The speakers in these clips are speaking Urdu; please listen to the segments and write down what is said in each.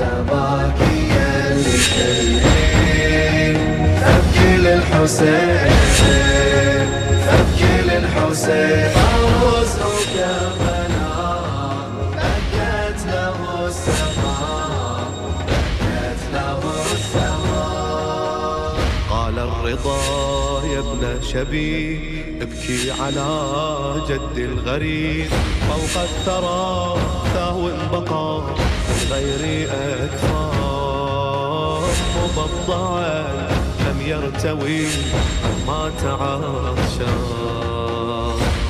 باكيا للحين تبكي للحسين تبكي للحسين عروس وكربلاء بكت له السماء بكت له السماء. قال الرضا يا ابن شبي ابكي على جد الغريب فوق الثرى ثهو بقى غير أكفار مبضعا لم يرتوي ما تعاشر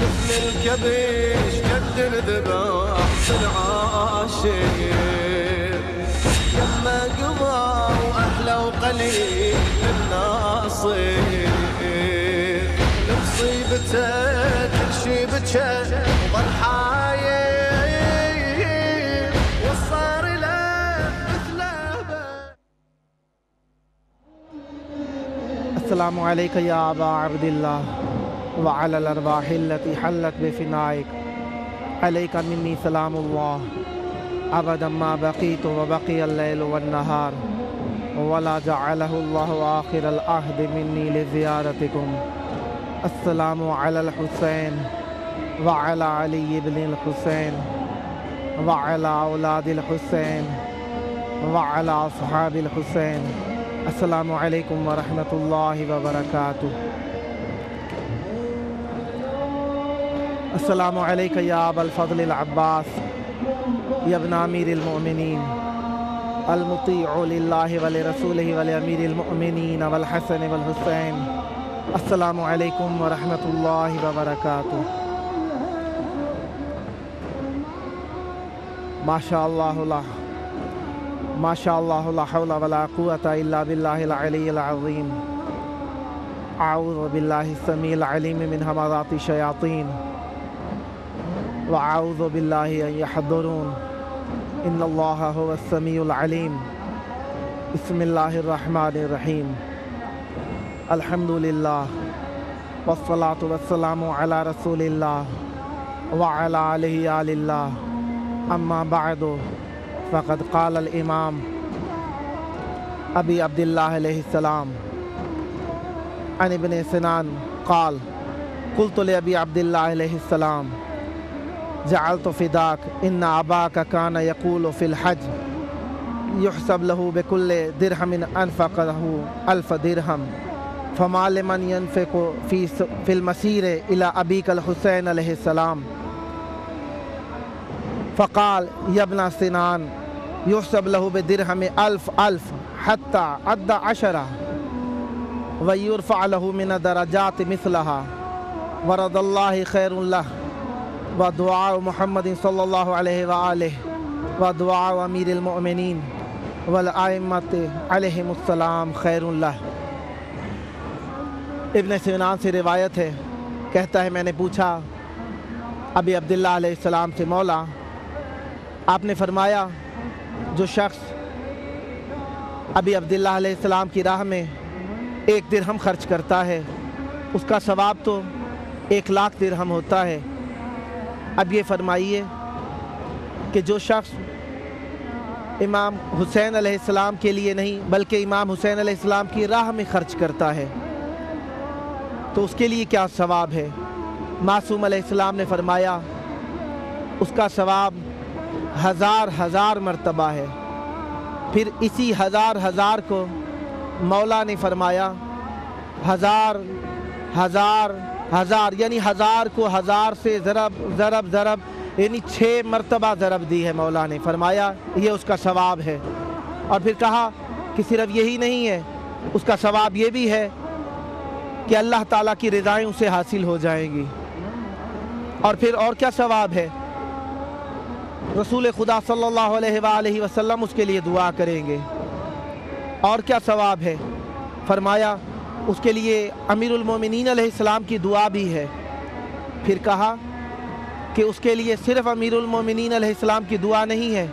مثل الكبش جد الذبح في العاشر لما قضى وأحلى وقليل الناصر مصيبته كل شي بكى وظل حاير وصار له مثله. السلام عليك يا أبا عبد الله وعلى الأرواح التي حلت بفنائك عليك مني سلام الله أبدا ما بقيت وبقي الليل والنهار ولا جعله الله آخر العهد مني لزيارتكم. السلام على الحسين وعلى علي بن الحسين وعلى أولاد الحسين وعلى أصحاب الحسين. السلام عليكم ورحمة الله وبركاته. السلام عليك يا أبا الفضل العباس يا ابن أمير المؤمنين المطيع لله ولرسوله ولأمير المؤمنين والحسن والحسين. السلام عليكم ورحمة الله وبركاته. ما شاء الله لا حول ولا قوة إلا بالله العلي العظيم. أعوذ بالله السميع العليم من همزات الشياطين وأعوذ بالله أن يحضرون إن الله هو السميع العليم. بسم الله الرحمن الرحيم. الحمد لله والصلاة والسلام على رسول الله وعلى آله آل الله. أما بعد فقد قال الإمام أبي عبد الله عليه السلام عن ابن سنان قال قلت لأبي عبد الله عليه السلام جعلت فداك إن أباك كان يقول في الحج يحسب له بكل درهم أنفقه 1000 درهم فما لمن ينفق في المسير إلى أبيك الحسين عليه السلام. فقال يا ابن سنان يحسب له بدرهم 1000 حتى عد 10 ويرفع له من درجات مثلها ورد الله خير له ودعاء محمد صلى الله عليه وآله ودعاء أمير المؤمنين والأئمة عليهم السلام خير له. ابن سنان سے روایت ہے، کہتا ہے میں نے پوچھا ابی عبداللہ علیہ السلام سے مولا آپ نے فرمایا جو شخص ابی عبداللہ علیہ السلام کی راہ میں 1 درہم خرچ کرتا ہے اس کا ثواب تو 1,00,000 درہم ہوتا ہے. اب یہ فرمائیے کہ جو شخص امام حسین علیہ السلام کے لیے نہیں بلکہ امام حسین علیہ السلام کی راہ میں خرچ کرتا ہے تو اس کے لیے کیا ثواب ہے؟ معصوم علیہ السلام نے فرمایا اس کا ثواب 1000 مرتبہ ہے. پھر اسی 1000 کو مولا نے فرمایا 1000 یعنی 1000 کو 1000 سے ضرب یعنی 6 مرتبہ ضرب دی ہے مولا نے. فرمایا یہ اس کا ثواب ہے. اور پھر کہا کہ صرف یہی نہیں ہے اس کا ثواب یہ بھی ہے کہ اللہ تعالیٰ کی رضائیں اسے حاصل ہو جائیں گی. اور پھر اور کیا ثواب ہے؟ رسول خدا صلی اللہ علیہ وآلہ وسلم اس کے لیے دعا کریں گے. اور کیا ثواب ہے؟ فرمایا اس کے لیے امیر المومنین علیہ السلام کی دعا بھی ہے. پھر کہا کہ اس کے لیے صرف امیر المومنین علیہ السلام کی دعا نہیں ہے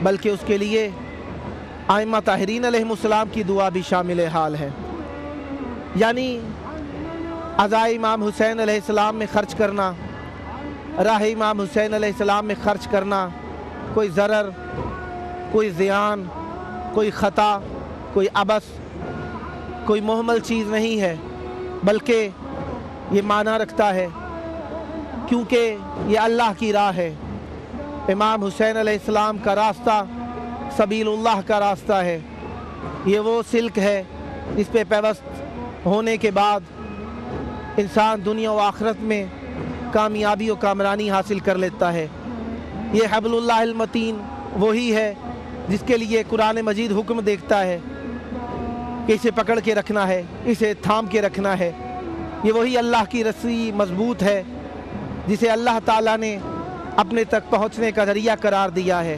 بلکہ اس کے لیے ائمہ طاہرین علیہ السلام کی دعا بھی شامل حال ہے. یعنی عزائے امام حسین علیہ السلام میں خرچ کرنا، راہ امام حسین علیہ السلام میں خرچ کرنا کوئی ضرر کوئی زیان، کوئی خطا، کوئی عبث، کوئی محمل چیز نہیں ہے، بلکہ یہ معنی رکھتا ہے کیونکہ یہ اللہ کی راہ ہے۔ امام حسین علیہ السلام کا راستہ سبیل اللہ کا راستہ ہے، یہ وہ سلک ہے جس پہ پیوست ہونے کے بعد انسان دنیا و آخرت میں کامیابی و کامرانی حاصل کر لیتا ہے۔ یہ حبل اللہ المتین وہی ہے جس کے لیے قرآن مجید حکم دیکھتا ہے کہ اسے پکڑ کے رکھنا ہے، اسے تھام کے رکھنا ہے۔ یہ وہی اللہ کی رسی مضبوط ہے جسے اللہ تعالیٰ نے اپنے تک پہنچنے کا ذریعہ قرار دیا ہے۔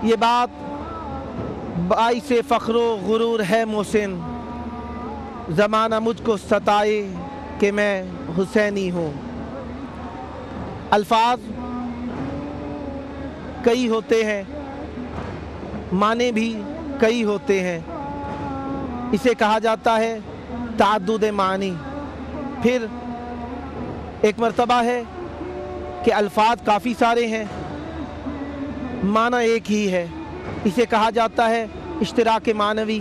یہ بات باعث فخر و غرور ہے محسن، زمانہ مجھ کو ستائے کہ میں حسینی ہوں۔ الفاظ کئی ہوتے ہیں، معنی بھی کئی ہوتے ہیں، اسے کہا جاتا ہے تعدد معنی۔ پھر ایک مرتبہ ہے کہ الفاظ کافی سارے ہیں، معنی ایک ہی ہے، اسے کہا جاتا ہے اشتراک معنوی۔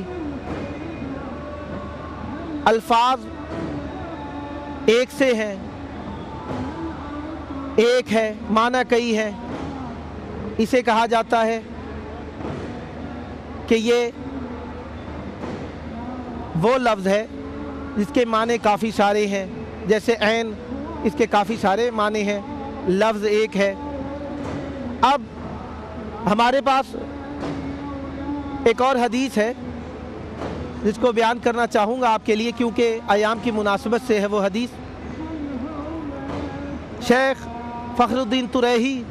الفاظ ایک سے ہیں، ایک ہے، معنی کئی ہے، اسے کہا جاتا ہے کہ یہ وہ لفظ ہے جس کے معنی کافی سارے ہیں، جیسے عین، اس کے کافی سارے معنی ہیں، لفظ ایک ہے۔ اب ہمارے پاس ایک اور حدیث ہے جس کو بیان کرنا چاہوں گا آپ کے لیے، کیونکہ ایام کی مناسبت سے ہے وہ حدیث۔ شیخ فخر الدین تریہی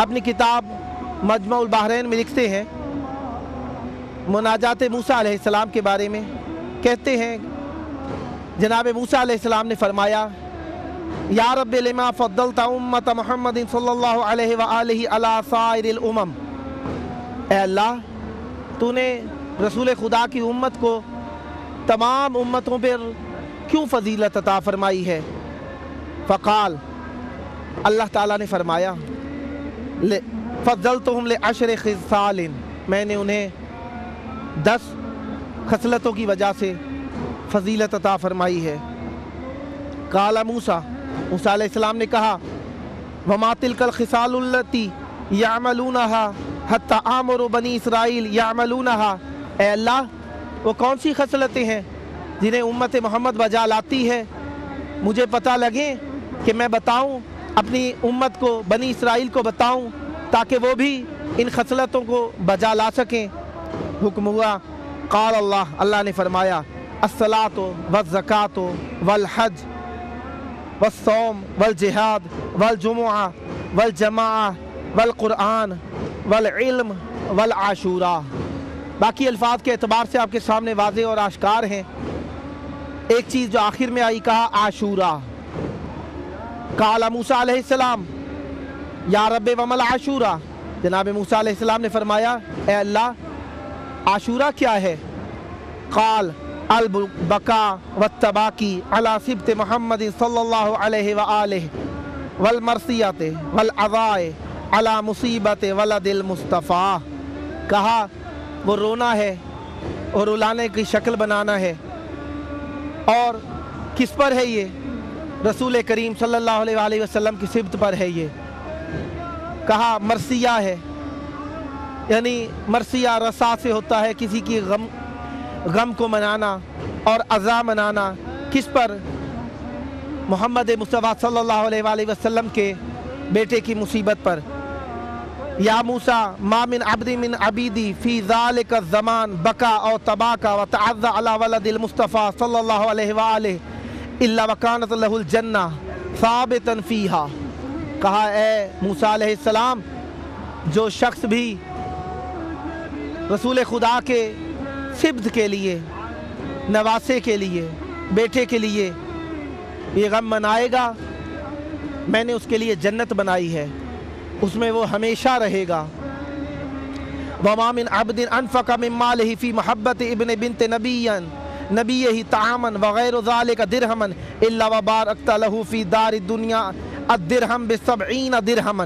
اپنی کتاب مجمع البحرین میں لکھتے ہیں مناجات موسیٰ علیہ السلام کے بارے میں، کہتے ہیں جناب موسیٰ علیہ السلام نے فرمایا یا رب لما فضلت امت محمد صلی اللہ علیہ وآلہ علی سائر الامم، اے اللہ تو نے رسول خدا کی امت کو تمام امتوں پر کیوں فضیلت عطا فرمائی ہے؟ فقال، اللہ تعالیٰ نے فرمایا فضلتہم لعشر خصال، میں نے انہیں 10 خصلتوں کی وجہ سے فضیلت عطا فرمائی ہے۔ قال موسیٰ، موسیٰ علیہ السلام نے کہا وما تلک الخصال التی یعملونہا حتی آمر بنی اسرائیل یعملونہا، اے اللہ وہ کون سی خصلتیں ہیں جنہیں امت محمد بجا لاتی ہے، مجھے پتہ لگے کہ میں بتاؤں، اپنی امت کو، بنی اسرائیل کو بتاؤں تاکہ وہ بھی ان خصلتوں کو بجا لا سکیں۔ حکم ہوا، قال اللہ نے فرمایا الصلاۃ والزکاۃ والحج والصوم والجہاد والجمعہ والجماعہ والقرآن والعلم والعاشورہ۔ باقی الفاظ کے اعتبار سے آپ کے سامنے واضح اور آشکار ہیں۔ ایک چیز جو آخر میں آئی، کہا عاشورہ۔ قال موسیٰ علیہ السلام یا رب ومل عاشورہ، جناب موسیٰ علیہ السلام نے فرمایا اے اللہ عاشورہ کیا ہے؟ قال البکا والتباکی علی سبط محمد صلی اللہ علیہ وآلہ والمرثیت والعضاء علی مصیبت ولد المصطفیٰ، کہا وہ رونا ہے اور رلانے کی شکل بنانا ہے، اور کس پر ہے یہ؟ رسول کریم صلی اللہ علیہ وآلہ وسلم کی سبط پر ہے یہ۔ کہا مرثیہ ہے، یعنی مرثیہ رسا سے ہوتا ہے کسی کی غم کو منانا، اور عزا منانا کس پر؟ محمد مصطفیٰ صلی اللہ علیہ وآلہ وسلم کے بیٹے کی مصیبت پر۔ یا موسیٰ ما من عبد من عبیدی فی ذالک الزمان بکا او تباکا وتعزى علی ولد المصطفیٰ صلی اللہ علیہ وآلہ الا وکانت لہ الجنہ ثابتا فیہا، کہا اے موسیٰ علیہ السلام جو شخص بھی رسول خدا کے سبط کے لیے، نواسے کے لیے، بیٹے کے لیے یہ غم منائے گا، میں نے اس کے لیے جنت بنائی ہے، اس میں وہ ہمیشہ رہے گا۔ وما من عبد انفق من مالہ فی محبت ابن بنت نبیہ طعاما وغیر ذالک درہما الا وبارکت لہ فی دار الدنیا الدرہم ب70 درہما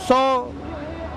100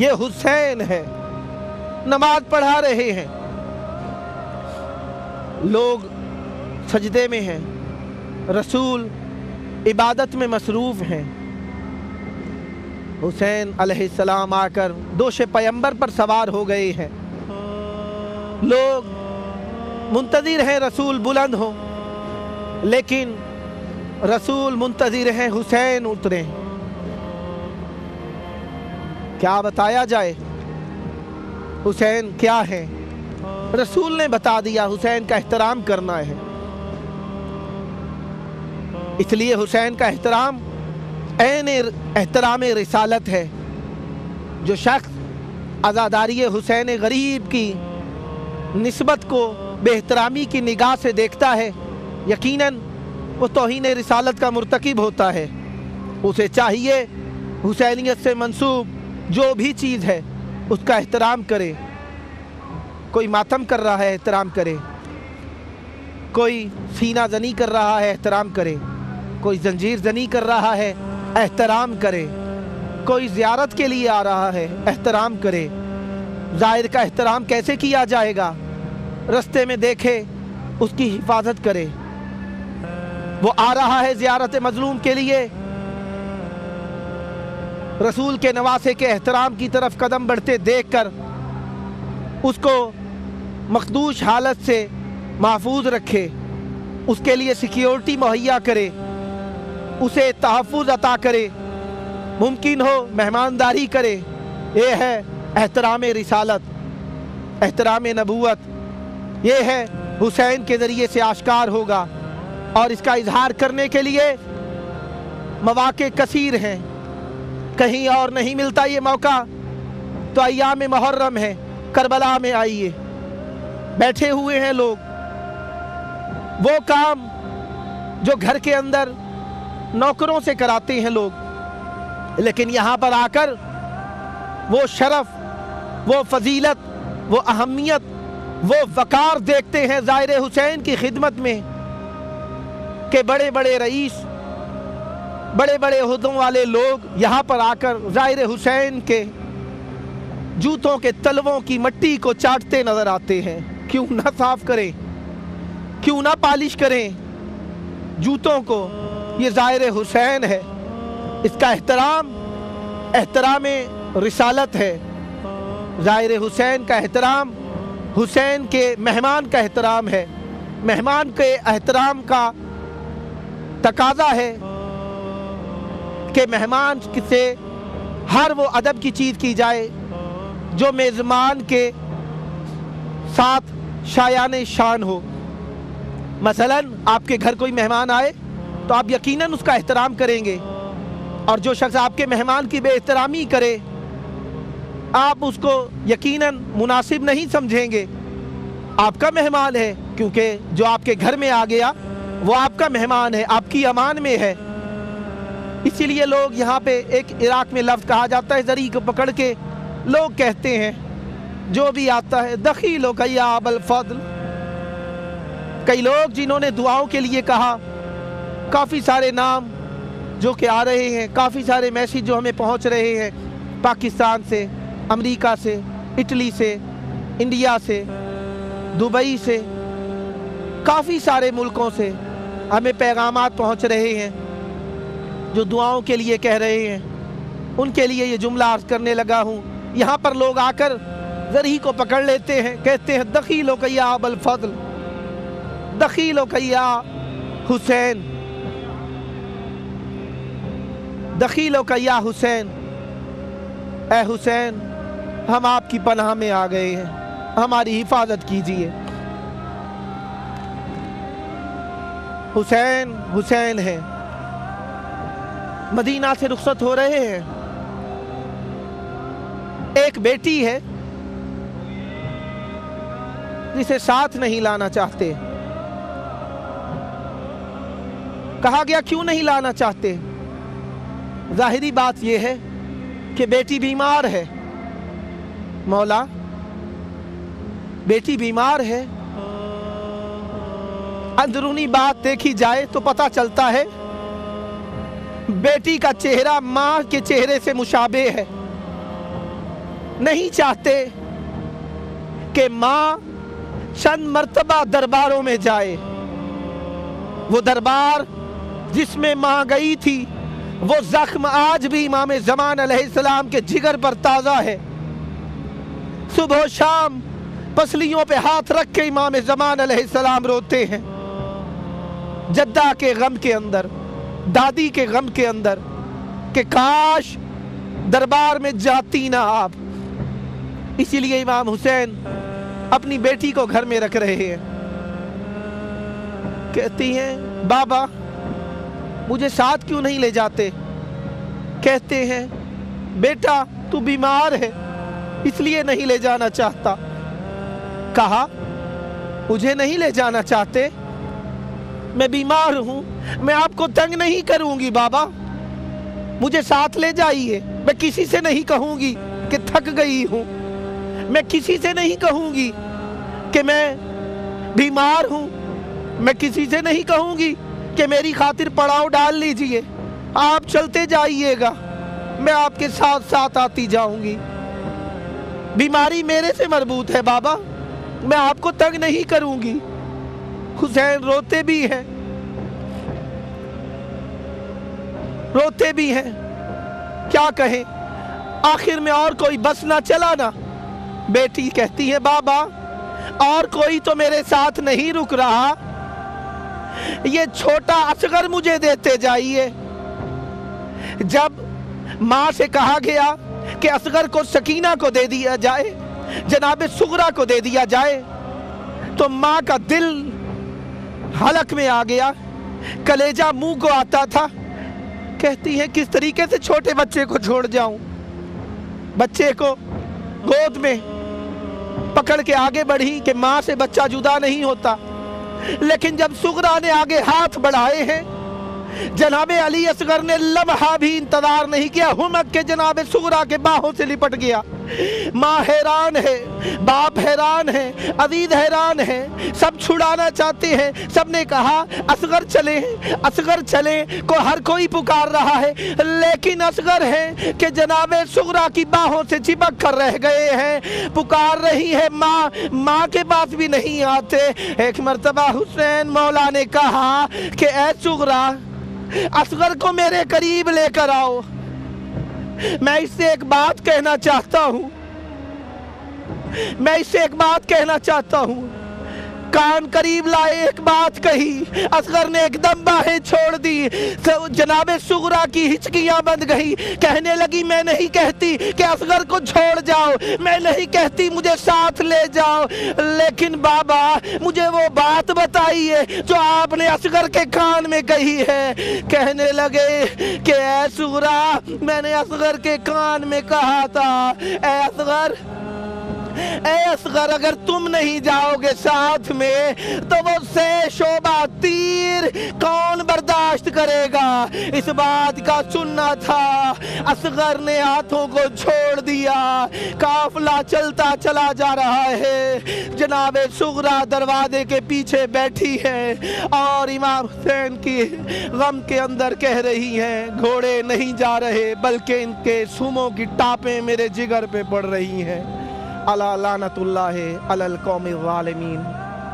یہ حسین ہے، نماز پڑھا رہے ہیں، لوگ سجدے میں ہیں، رسول عبادت میں مصروف ہیں۔ حسین علیہ السلام آ کر دوش پیمبر پر سوار ہو گئے ہیں، لوگ منتظر ہیں رسول بلند ہو، لیکن رسول منتظر ہیں حسین اتریں۔ کیا بتایا جائے حسین کیا ہے؟ رسول نے بتا دیا، حسین کا احترام کرنا ہے۔ اس لیے حسین کا احترام عین احترام رسالت ہے۔ جو شخص عزاداری حسین غریب کی نسبت کو بے احترامی کی نگاہ سے دیکھتا ہے، یقیناً وہ توہین رسالت کا مرتکب ہوتا ہے۔ اسے چاہیے حسینیت سے منسوب جو بھی چیز ہے اس کا احترام کرے۔ کوئی ماتم کر رہا ہے احترام کرے، کوئی سینہ زنی کر رہا ہے احترام کرے، کوئی زنجیر زنی کر رہا ہے احترام کرے، کوئی زیارت کے لیے آ رہا ہے احترام کرے۔ زائر کا احترام کیسے کیا جائے گا؟ رستے میں دیکھے اس کی حفاظت کرے۔ وہ آ رہا ہے زیارت مظلوم کے لیے، رسول کے نواسے کے احترام کی طرف قدم بڑھتے دیکھ کر اس کو مخدوش حالت سے محفوظ رکھے، اس کے لیے سیکیورٹی مہیا کرے، اسے تحفظ عطا کرے، ممکن ہو مہمانداری کرے۔ یہ ہے احترام رسالت، احترام نبوت۔ یہ ہے حسین کے ذریعے سے آشکار ہوگا، اور اس کا اظہار کرنے کے لیے مواقع کثیر ہیں، کہیں اور نہیں ملتا یہ موقع تو ایام محرم ہے، کربلا میں آئیے، بیٹھے ہوئے ہیں لوگ۔ وہ کام جو گھر کے اندر نوکروں سے کراتے ہیں لوگ، لیکن یہاں پر آ کر وہ شرف، وہ فضیلت، وہ اہمیت، وہ وقار دیکھتے ہیں زائر حسین کی خدمت میں کہ بڑے بڑے رئیس، بڑے بڑے عہدوں والے لوگ یہاں پر آ کر زائر حسین کے جوتوں کے تلووں کی مٹی کو چاٹتے نظر آتے ہیں۔ کیوں نہ صاف کریں، کیوں نہ پالش کریں جوتوں کو؟ یہ زائر حسین ہے، اس کا احترام احترام رسالت ہے۔ زائر حسین کا احترام حسین کے مہمان کا احترام ہے۔ مہمان کے احترام کا تقاضا ہے کہ مہمان سے ہر وہ ادب کی چیز کی جائے جو میزبان کے ساتھ شایان شان ہو۔ مثلاً آپ کے گھر کوئی مہمان آئے تو آپ یقیناً اس کا احترام کریں گے، اور جو شخص آپ کے مہمان کی بے احترامی کرے آپ اس کو یقیناً مناسب نہیں سمجھیں گے۔ آپ کا مہمان ہے، کیونکہ جو آپ کے گھر میں آ گیا وہ آپ کا مہمان ہے، آپ کی امان میں ہے۔ اسی لیے لوگ یہاں پہ ایک عراق میں لفظ کہا جاتا ہے، زری کو پکڑ کے لوگ کہتے ہیں جو بھی آتا ہے دخیلو کا یا ابا الفضل۔ کئی لوگ جنہوں نے دعاؤں کے لیے کہا، کافی سارے نام جو کہ آ رہے ہیں، کافی سارے میسیج جو ہمیں پہنچ رہے ہیں پاکستان سے، امریکہ سے، اٹلی سے، انڈیا سے، دبئی سے، کافی سارے ملکوں سے ہمیں پیغامات پہنچ رہے ہیں جو دعاؤں کے لیے کہہ رہے ہیں۔ ان کے لیے یہ جملہ عرض کرنے لگا ہوں۔ یہاں پر لوگ آ کر زری کو پکڑ لیتے ہیں، کہتے ہیں دخیلو کا یا ابا الفضل، دخیلو کا یا حسین، دخیلو کا یا حسین۔ اے حسین، ہم آپ کی پناہ میں آ گئے ہیں، ہماری حفاظت کیجیے۔ حسین حسین ہے، مدینہ سے رخصت ہو رہے ہیں۔ ایک بیٹی ہے جسے ساتھ نہیں لانا چاہتے۔ کہا گیا کیوں نہیں لانا چاہتے؟ ظاہری بات یہ ہے کہ بیٹی بیمار ہے۔ مولا، بیٹی بیمار ہے، اندرونی بات دیکھی جائے تو پتہ چلتا ہے بیٹی کا چہرہ ماں کے چہرے سے مشابہ ہے۔ نہیں چاہتے کہ ماں چند مرتبہ درباروں میں جائے. وہ دربار جس میں ماں گئی تھی وہ زخم آج بھی امام زمان علیہ السلام کے جگر پر تازہ ہے. صبح و شام پسلیوں پہ ہاتھ رکھ کے امام زمان علیہ السلام روتے ہیں، جدہ کے غم کے اندر، دادی کے غم کے اندر، کہ کاش دربار میں جاتی نہ آپ. اسی لیے امام حسین اپنی بیٹی کو گھر میں رکھ رہے ہیں. کہتی ہیں بابا مجھے ساتھ کیوں نہیں لے جاتے؟ کہتے ہیں بیٹا تو بیمار ہے اس لیے نہیں لے جانا چاہتا. کہا مجھے نہیں لے جانا چاہتے؟ میں بیمار ہوں، میں آپ کو تنگ نہیں کروں گی بابا، مجھے ساتھ لے جائیے. میں کسی سے نہیں کہوں گی کہ تھک گئی ہوں، میں کسی سے نہیں کہوں گی کہ میں بیمار ہوں، میں کسی سے نہیں کہوں گی کہ میری خاطر پڑاؤ ڈال لیجئے. آپ چلتے جائیے گا، میں آپ کے ساتھ ساتھ آتی جاؤں گی. بیماری میرے سے مربوط ہے بابا، میں آپ کو تنگ نہیں کروں گی. حسین روتے بھی ہیں، روتے بھی ہیں. کیا کہیں، آخر میں اور کوئی بس نہ چلا نا. بیٹی کہتی ہے بابا اور کوئی تو میرے ساتھ نہیں رک رہا، یہ چھوٹا اصغر مجھے دیتے جائیے. جب ماں سے کہا گیا کہ اصغر کو سکینہ کو دے دیا جائے، جناب صغرا کو دے دیا جائے، تو ماں کا دل حلق میں آ گیا، کلیجہ منہ کو آتا تھا. کہتی ہے کس طریقے سے چھوٹے بچے کو چھوڑ جاؤں. بچے کو گود میں پکڑ کے آگے بڑھی کہ ماں سے بچہ جدا نہیں ہوتا. لیکن جب صغرا نے آگے ہاتھ بڑھائے ہیں، جناب علی اصغر نے لمحہ بھی انتظار نہیں کیا، ہمک کے جناب صغرا کے باہوں سے لپٹ گیا. ماں حیران ہے، باپ حیران ہے، عزیز حیران ہے، سب چھڑانا چاہتے ہیں. سب نے کہا اصغر چلیں، اصغر چلیں، کو ہر کوئی پکار رہا ہے، لیکن اصغر ہے کہ جناب صغرا کی باہوں سے چپک کر رہ گئے ہیں. پکار رہی ہے ماں، ماں کے پاس بھی نہیں آتے. ایک مرتبہ حسین مولا نے کہا کہ اے صغرا اصغر کو میرے قریب لے کر آؤ، میں اس سے ایک بات کہنا چاہتا ہوں، میں اس سے ایک بات کہنا چاہتا ہوں. کان قریب لائے، ایک بات کہی، اصغر نے ایک دم باہیں چھوڑ دی. جناب صغرا کی ہچکیاں بند گئی، کہنے لگی میں نہیں کہتی کہ اصغر کو چھوڑ جاؤ، میں نہیں کہتی مجھے ساتھ لے جاؤ، لیکن بابا مجھے وہ بات بتائیے جو آپ نے اصغر کے کان میں کہی ہے. کہنے لگے کہ اے صغرا میں نے اصغر کے کان میں کہا تھا اے اصغر، اے اصغر اگر تم نہیں جاؤ گے ساتھ میں تو وہ سے شعبہ تیر کون برداشت کرے گا. اس بات کا سننا تھا. اصغر نے ہاتھوں کو چھوڑ دیا، قافلہ چلتا چلا جا رہا ہے. جناب صغرا دروازے کے پیچھے بیٹھی ہے اور امام حسین کی غم کے اندر کہہ رہی ہیں گھوڑے نہیں جا رہے بلکہ ان کے سوموں کی ٹاپیں میرے جگر پہ پڑ رہی ہیں. الا لعنت اللہ علی القوم الظالمین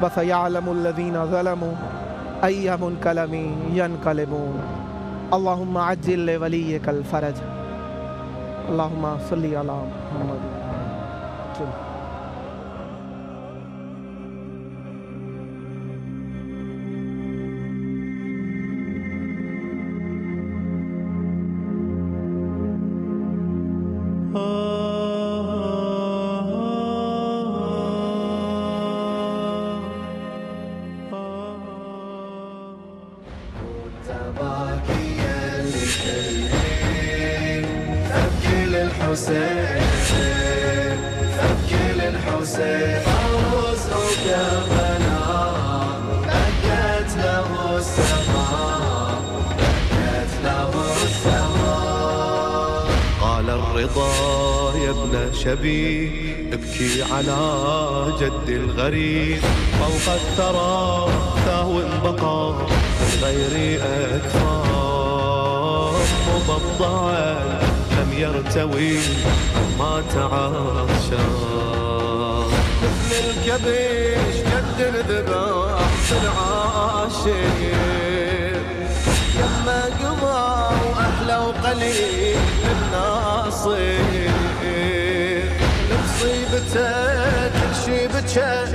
وسیعلم الذین ظلموا ای منقلب ینقلبون. اللہم عجل لولیک الفرج. اللہم صلی علی محمد. فكل الحسين عروس كربلاء بكت له السماء، بكت له السماء. قال الرضا يا ابن شبي ابكي على جد الغريب فوق الثرى ثهو بقى من غير أكفاف مبضعا لم يرتوي ما تعاشر مثل الكبش قد الذبح في العاشر يما قمر واحلى وقليل الناصر لمصيبته كل شي بجى